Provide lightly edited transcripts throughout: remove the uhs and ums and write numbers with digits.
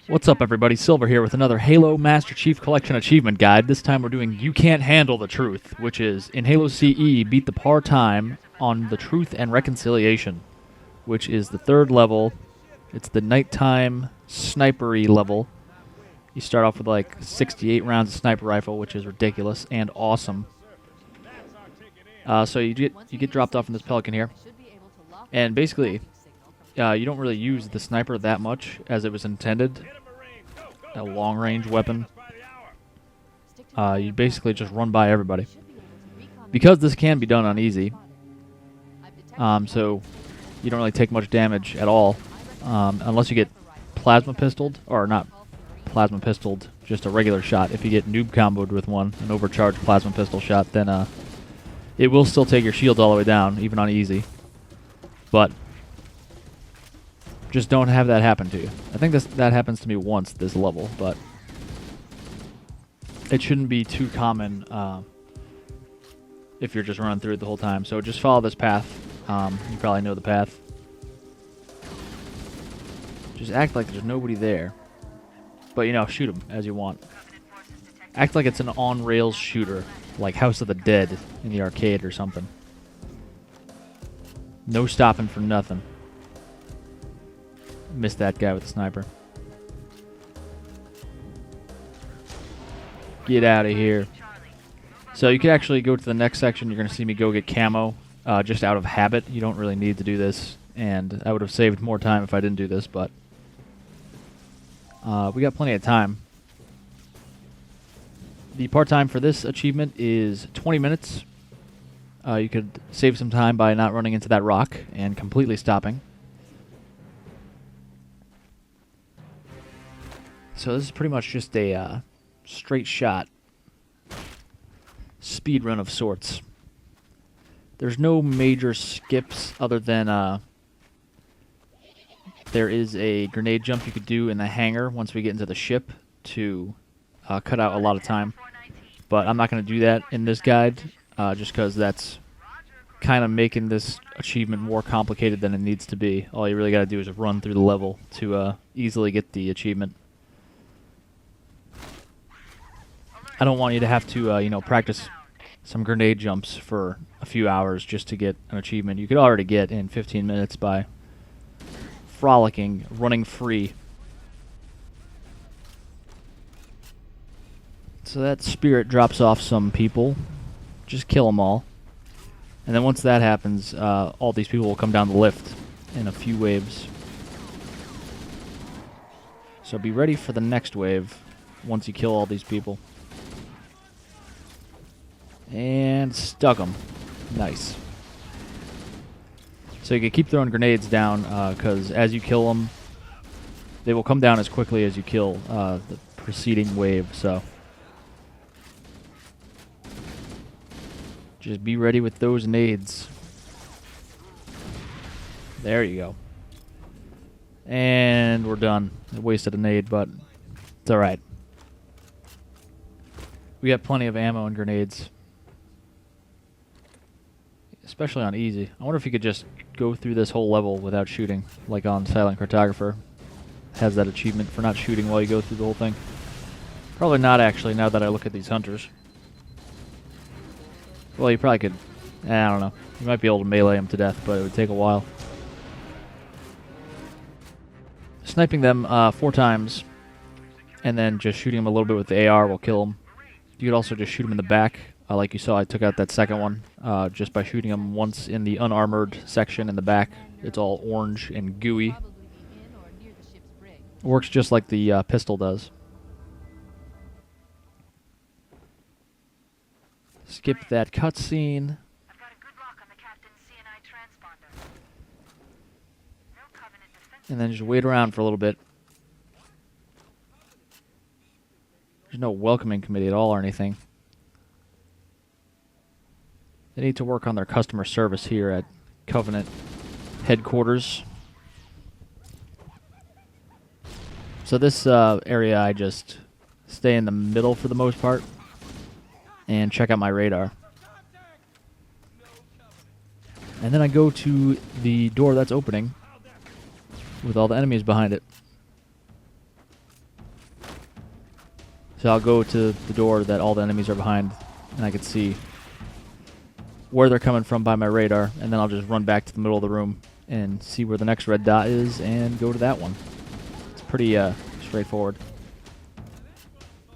What's up, everybody? Silver here with another Halo Master Chief Collection Achievement Guide. This time we're doing You Can't Handle the Truth, which is, in Halo CE, beat the par time on the Truth and Reconciliation, which is the third level. It's the nighttime snipery level. You start off with like 68 rounds of sniper rifle, which is ridiculous and awesome. So you get dropped off in this Pelican here, and basically you don't really use the sniper that much as it was intended. A long-range weapon. You basically just run by everybody. Because this can be done on easy, so you don't really take much damage at all, unless you get plasma pistoled, or not plasma pistoled, just a regular shot. If you get noob comboed with one, an overcharged plasma pistol shot, then it will still take your shields all the way down, even on easy. But just don't have that happen to you. I think that happens to me once this level, but it shouldn't be too common if you're just running through it the whole time. So just follow this path. You probably know the path. Just act like there's nobody there. But, you know, shoot them as you want. Act like it's an on-rails shooter, like House of the Dead in the arcade or something. No stopping for nothing. Missed that guy with the sniper. Get out of here. So you could actually go to the next section. You're going to see me go get camo just out of habit. You don't really need to do this, and I would have saved more time if I didn't do this, but we got plenty of time. The part time for this achievement is 20 minutes. You could save some time by not running into that rock and completely stopping. So this is pretty much just a straight shot speed run of sorts. There's no major skips other than there is a grenade jump you could do in the hangar once we get into the ship to cut out a lot of time. But I'm not going to do that in this guide just because that's kind of making this achievement more complicated than it needs to be. All you really got to do is run through the level to easily get the achievement. I don't want you to have to, you know, practice some grenade jumps for a few hours just to get an achievement you could already get in 15 minutes by frolicking, running free. So that spirit drops off some people. Just kill them all. And then once that happens, all these people will come down the lift in a few waves. So be ready for the next wave once you kill all these people. And stuck them. Nice. So you can keep throwing grenades down because as you kill them, they will come down as quickly as you kill the preceding wave. So just be ready with those nades. There you go. And we're done. I wasted a nade, but it's alright. We got plenty of ammo and grenades. Especially on easy. I wonder if you could just go through this whole level without shooting, like on Silent Cartographer. Has that achievement for not shooting while you go through the whole thing. Probably not, actually, now that I look at these hunters. Well, you probably could... I don't know. You might be able to melee them to death, but it would take a while. Sniping them 4 times, and then just shooting them a little bit with the AR will kill them. You could also just shoot them in the back. Like you saw, I took out that second one just by shooting them once in the unarmored section in the back. It's all orange and gooey. Works just like the pistol does. Skip that cutscene. And then just wait around for a little bit. There's no welcoming committee at all or anything. They need to work on their customer service here at Covenant headquarters. So this area, I just stay in the middle for the most part and check out my radar. And then I go to the door that's opening with all the enemies behind it. So I'll go to the door that all the enemies are behind, and I can see where they're coming from by my radar, and then I'll just run back to the middle of the room and see where the next red dot is and go to that one. It's pretty straightforward.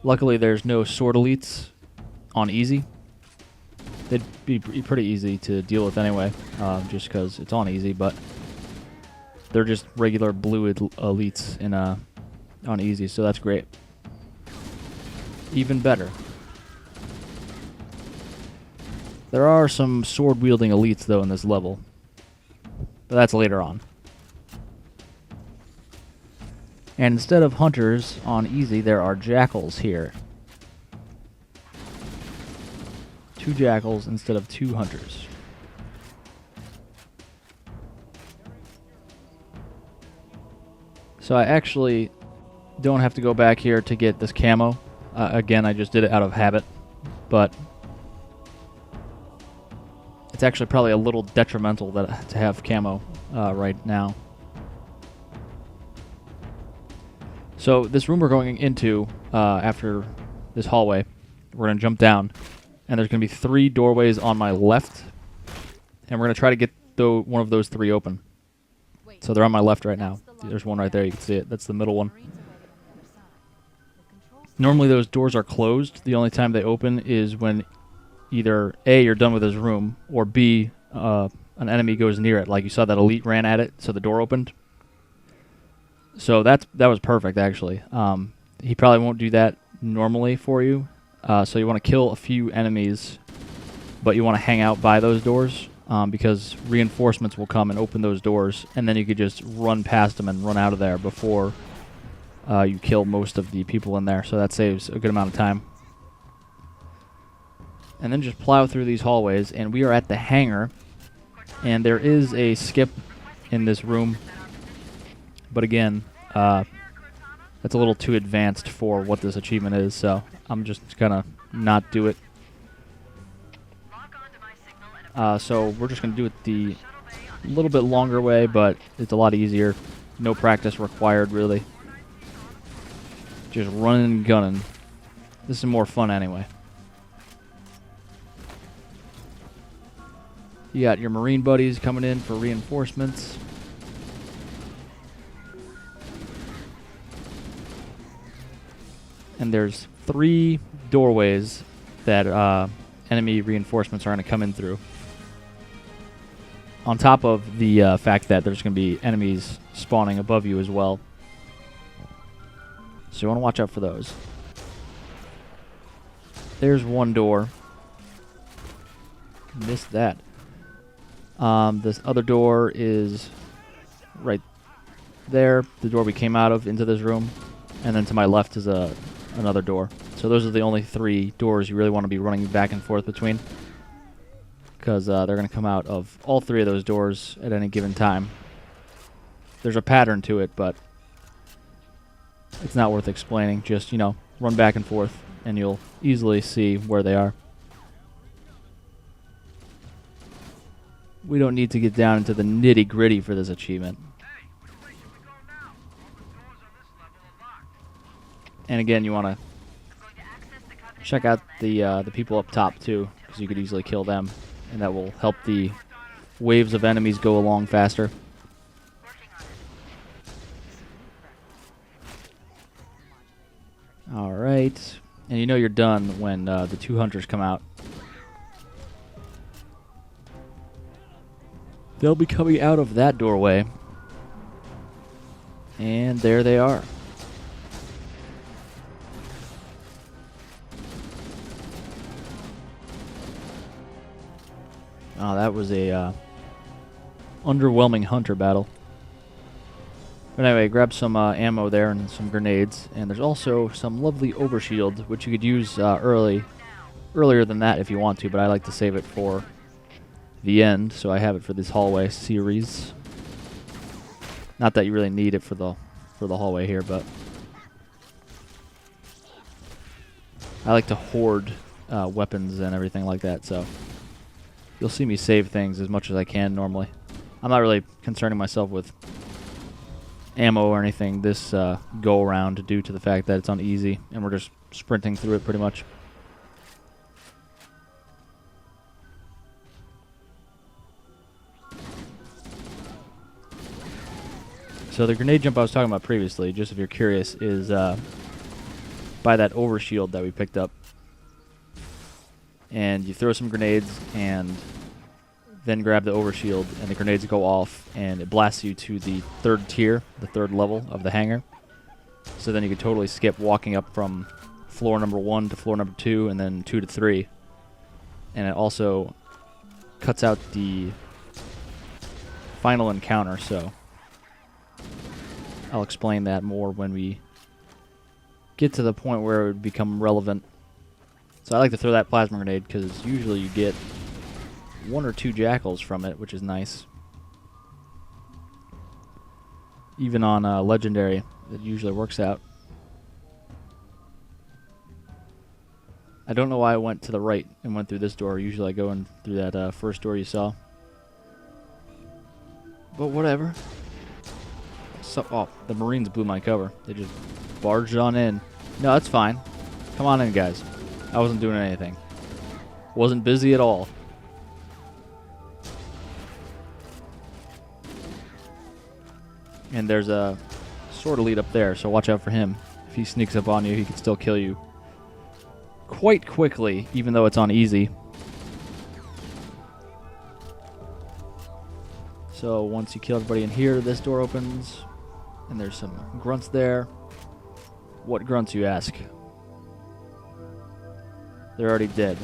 Luckily, there's no sword elites on easy. They'd be pretty easy to deal with anyway, just because it's on easy, but they're just regular blue elites in on easy, so that's great. Even better. There are some sword-wielding elites, though, in this level, but that's later on. And instead of hunters on easy, there are jackals here. 2 jackals instead of 2 hunters. So I actually don't have to go back here to get this camo. Again, I just did it out of habit, but it's actually probably a little detrimental to have camo right now. So this room we're going into after this hallway, we're going to jump down, and there's going to be 3 doorways on my left, and we're going to try to get one of those 3 open. So they're on my left right now. There's one right there, you can see it. That's the middle one. Normally those doors are closed. The only time they open is when either A, you're done with his room, or B, an enemy goes near it. Like you saw that elite ran at it, so the door opened. So that was perfect, actually. He probably won't do that normally for you. So you want to kill a few enemies, but you want to hang out by those doors because reinforcements will come and open those doors, and then you could just run past them and run out of there before you kill most of the people in there. So that saves a good amount of time. And then just plow through these hallways, and we are at the hangar, and there is a skip in this room. But again, that's a little too advanced for what this achievement is, so I'm just gonna not do it. So we're just gonna do it the little bit longer way, but it's a lot easier. No practice required, really. Just running and gunning. This is more fun anyway. You got your Marine buddies coming in for reinforcements. And there's 3 doorways that enemy reinforcements are going to come in through. On top of the fact that there's going to be enemies spawning above you as well. So you want to watch out for those. There's one door. Missed that. This other door is right there. The door we came out of into this room. And then to my left is another door. So those are the only 3 doors you really want to be running back and forth between, because they're going to come out of all 3 of those doors at any given time. There's a pattern to it, but it's not worth explaining. Just, you know, run back and forth, and you'll easily see where they are. We don't need to get down into the nitty-gritty for this achievement. And again, you want to check out the people up top too, because you could easily kill them, and that will help the waves of enemies go along faster. All right, and you know you're done when the 2 hunters come out. They'll be coming out of that doorway, and there they are. Oh, that was a underwhelming hunter battle. But anyway, grab some ammo there and some grenades, and there's also some lovely overshield, which you could use earlier than that if you want to, but I like to save it for the end, so I have it for this hallway series. Not that you really need it for the hallway here, but I like to hoard weapons and everything like that, so you'll see me save things as much as I can normally. I'm not really concerning myself with ammo or anything this go around due to the fact that it's on easy and we're just sprinting through it pretty much. So the grenade jump I was talking about previously, just if you're curious, is by that overshield that we picked up. And you throw some grenades and then grab the overshield, and the grenades go off, and it blasts you to the third tier, the third level of the hangar. So then you could totally skip walking up from floor number 1 to floor number 2, and then 2 to 3. And it also cuts out the final encounter, so I'll explain that more when we get to the point where it would become relevant. So I like to throw that plasma grenade because usually you get 1 or 2 jackals from it, which is nice. Even on Legendary, it usually works out. I don't know why I went to the right and went through this door. Usually I go in through that first door you saw. But whatever. So, oh, the Marines blew my cover. They just barged on in. No, that's fine. Come on in, guys. I wasn't doing anything. Wasn't busy at all. And there's a sword elite up there, so watch out for him. If he sneaks up on you, he can still kill you quite quickly, even though it's on easy. So once you kill everybody in here, this door opens, and there's some grunts there. What grunts, you ask? They're already dead.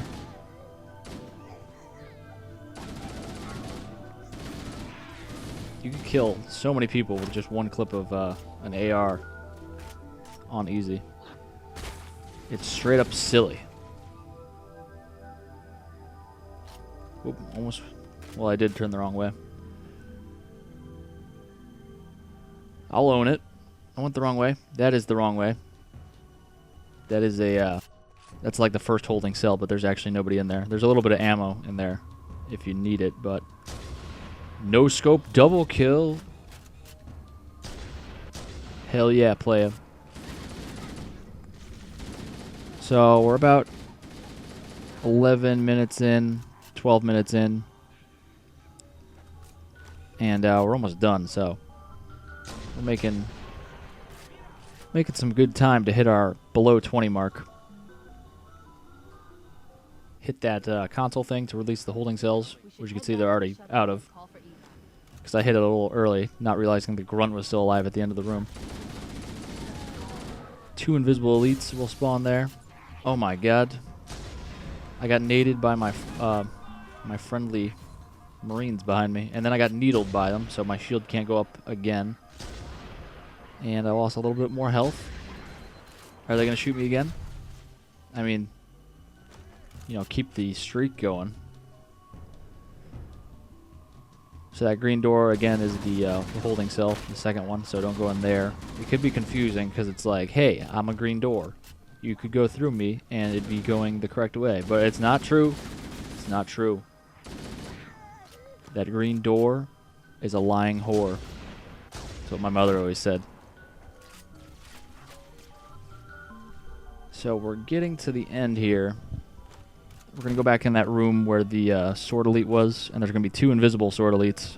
You can kill so many people with just one clip of an AR on easy. It's straight up silly. Oop, almost. Well, I did turn the wrong way. I'll own it. I went the wrong way. That is the wrong way. That is a, that's like the first holding cell, but there's actually nobody in there. There's a little bit of ammo in there if you need it, but no scope double kill. Hell yeah, playa. So we're about 11 minutes in, 12 minutes in, and we're almost done, so we're making some good time to hit our below 20 mark. Hit that console thing to release the holding cells, which you can see they're already out of, because I hit it a little early, not realizing the grunt was still alive at the end of the room. 2 invisible elites will spawn there. Oh my god. I got naded by my my friendly Marines behind me, and then I got needled by them, so my shield can't go up again. And I lost a little bit more health. Are they going to shoot me again? I mean, you know, keep the streak going. So that green door, again, is the holding cell, the second one, so don't go in there. It could be confusing because it's like, hey, I'm a green door. You could go through me, and it'd be going the correct way. But it's not true. It's not true. That green door is a lying whore. That's what my mother always said. So we're getting to the end here. We're going to go back in that room where the sword elite was, and there's going to be 2 invisible sword elites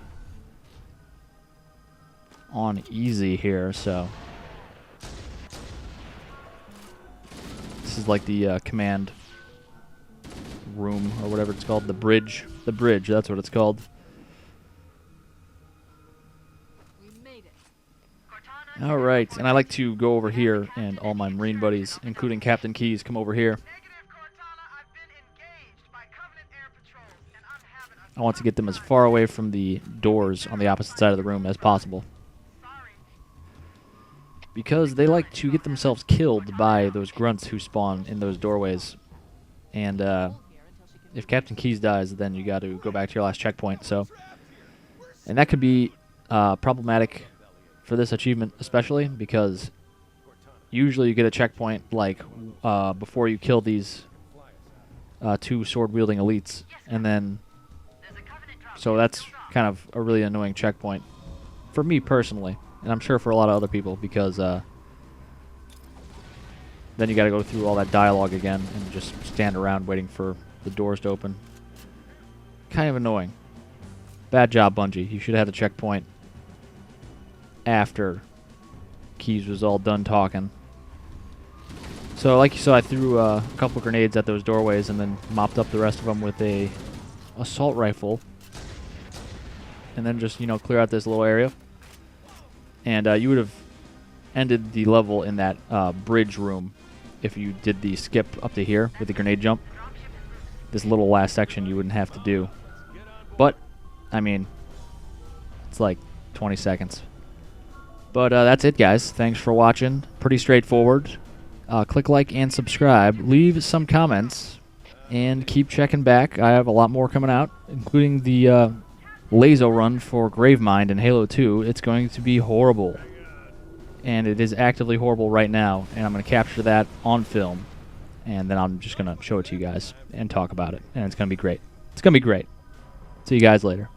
on easy here, so this is like the command room, or whatever it's called, the bridge. The bridge, that's what it's called. Alright, and I like to go over here, and all my Marine buddies, including Captain Keys, come over here. I want to get them as far away from the doors on the opposite side of the room as possible, because they like to get themselves killed by those grunts who spawn in those doorways. And if Captain Keys dies, then you got to go back to your last checkpoint. So, and that could be problematic for this achievement, especially because usually you get a checkpoint like before you kill these 2 sword-wielding elites, and then so that's kind of a really annoying checkpoint for me personally, and I'm sure for a lot of other people, because then you got to go through all that dialogue again and just stand around waiting for the doors to open. Kind of annoying. Bad job, Bungie. You should have had a checkpoint after Keyes was all done talking. So, like you saw, I threw a couple grenades at those doorways and then mopped up the rest of them with a assault rifle. And then just, you know, clear out this little area. And you would have ended the level in that bridge room if you did the skip up to here with the grenade jump. This little last section you wouldn't have to do. But, I mean, it's like 20 seconds. But that's it, guys. Thanks for watching. Pretty straightforward. Click like and subscribe. Leave some comments. And keep checking back. I have a lot more coming out, including the Lazo run for Gravemind in Halo 2. It's going to be horrible. And it is actively horrible right now. And I'm going to capture that on film. And then I'm just going to show it to you guys and talk about it. And it's going to be great. It's going to be great. See you guys later.